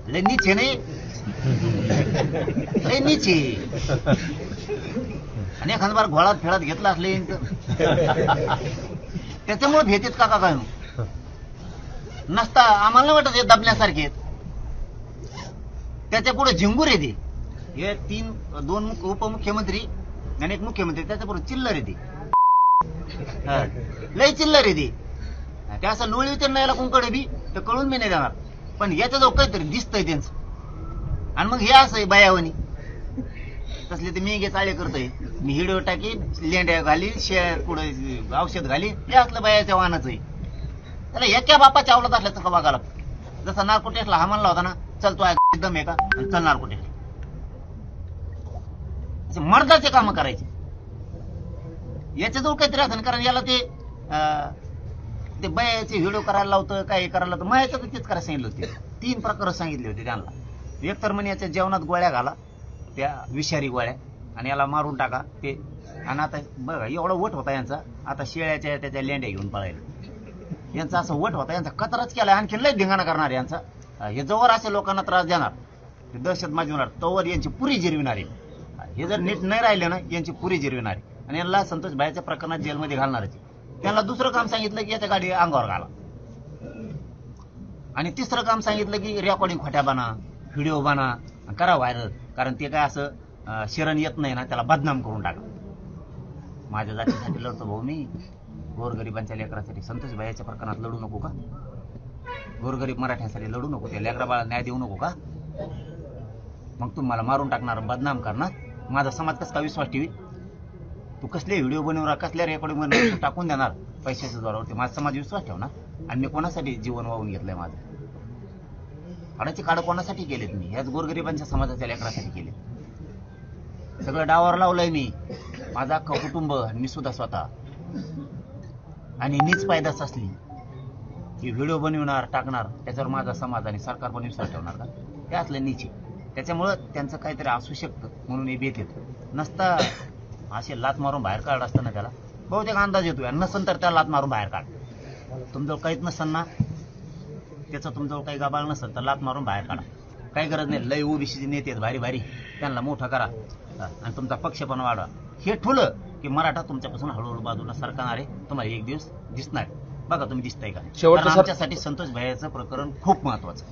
लय नीचे नाही, लय नीचे. आणि एखादा बार घोळात फेळात घेतला असले त्याच्यामुळे भेटेत का काय नसता. आम्हाला नाही वाटत हे दबण्यासारखे आहेत. त्याच्या पुढे झिंगूर येते. हे दोन उपमुख्यमंत्री आणि एक मुख्यमंत्री, त्याच्या पुढे चिल्लर येते. लय चिल्लर येते. ते असं लोळी विचार नाही कुंकडे बी तर कळून मी नाही देणार. पण याच्याजवळ काहीतरी दिसतंय त्यांचं. आणि मग हे असं आहे बायावणी तसले ते मेघे चाळे करतोय. मी हिडो टाकी लेंड्या घाली पुढे औषध घाली, हे असलं बायाच्या वाहनाचं आहे. त्याला एका बापाच्या आवडत असल्याचं का बघायला. जसा नार्कोटेसला हा म्हणला होता ना, चल तो एकदम आहे का, चल नार्कोटेस. मर्दाचे काम करायचे. याच्याजवळ काहीतरी असं, कारण याला ते बायाचे व्हिडिओ करायला लावतं, काय करायला लावतं. मायाचं तर तेच करायला सांगितलं होते. 3 प्रकार सांगितले होते त्यांना. एक तर म्हणे याच्या जेवणात गोळ्या घाला, त्या विषारी गोळ्या, आणि याला मारून टाका ते. आणि आता बघा एवढा वट होता यांचा, आता शेळ्याच्या त्याच्या लेंड्या घेऊन पळायला. यांचा असं वट होता, यांचा कचराच केला. आणखी लय धिंगाणा करणार यांचा. हे जवळ असे लोकांना त्रास देणार, दहशत माजवणार, तोवर यांची पुरी जिरविणारे. हे जर नीट नाही राहिले ना, यांची पुरी जिरविणारे. आणि यांना संतोष भाईच्या प्रकरणात जेलमध्ये घालणारच. त्यांना दुसरं काम सांगितलं की याच्या गाडी अंगावर घाला. आणि तिसरं काम सांगितलं की रेकॉर्डिंग खोट्या बना, व्हिडिओ बना, करा व्हायरल. कारण ते काय असं शरण येत नाही ना, त्याला बदनाम करून टाका. माझ्या जातीसाठी लढतो भाऊ मी, गोरगरिबांच्या लेकरासाठी. संतोष भाईच्या प्रकरणात लढू नको का? गोरगरीब मराठ्यांसाठी लढू नको? त्या लेकरा बाळा न्याय देऊ नको का? मग तुम्ही मला मारून टाकणार, बदनाम करणार. माझा समाज कसा विश्वास ठेवी? तू कसले व्हिडिओ बनवणार, कसल्या रेकॉर्डिंग बनवणार, टाकून देणार पैशाच्या जोरावरती. माझा समाज विश्वास ठेवणार. आणि मी कोणासाठी जीवन वाहून घेतलंय माझं? हाडाची काढ कोणासाठी केलेत मी? ह्याच गोरगरिबांच्या समाजाच्या लेकरासाठी केले. सगळं डावावर लावलंय मी, माझं अख्खं कुटुंब, मी सुद्धा स्वतः. आणि नीच पायदास असली की व्हिडिओ बनवणार, टाकणार, त्याच्यावर माझा समाज आणि सरकार पण विश्वास ठेवणार का? ते असले नीचे. त्याच्यामुळं त्यांचं काहीतरी असू शकतं म्हणून हे बेत येतो. नसता असे लात मारून बाहेर काढ असतं ना, त्याला बहुतेक अंदाज येतोय. नसन तर त्याला लात मारून बाहेर काढ. तुमजवळ काहीच नसन ना, त्याचं तुमजवळ काही गबाळ नसेल तर लात मारून बाहेर काढा. काही गरज नाही. लय ओबीसीचे नेते आहेत भारी भारी, त्यांना मोठं करा आणि तुमचा पक्ष पण वाढवा. हे ठुलं की मराठा तुमच्यापासून हळूहळू बाजूला सरकणार आहे. तुम्हाला एक दिवस दिसणार. बघा तुम्ही दिसताय का? आमच्यासाठी संतोष भाईचं प्रकरण खूप महत्वाचं.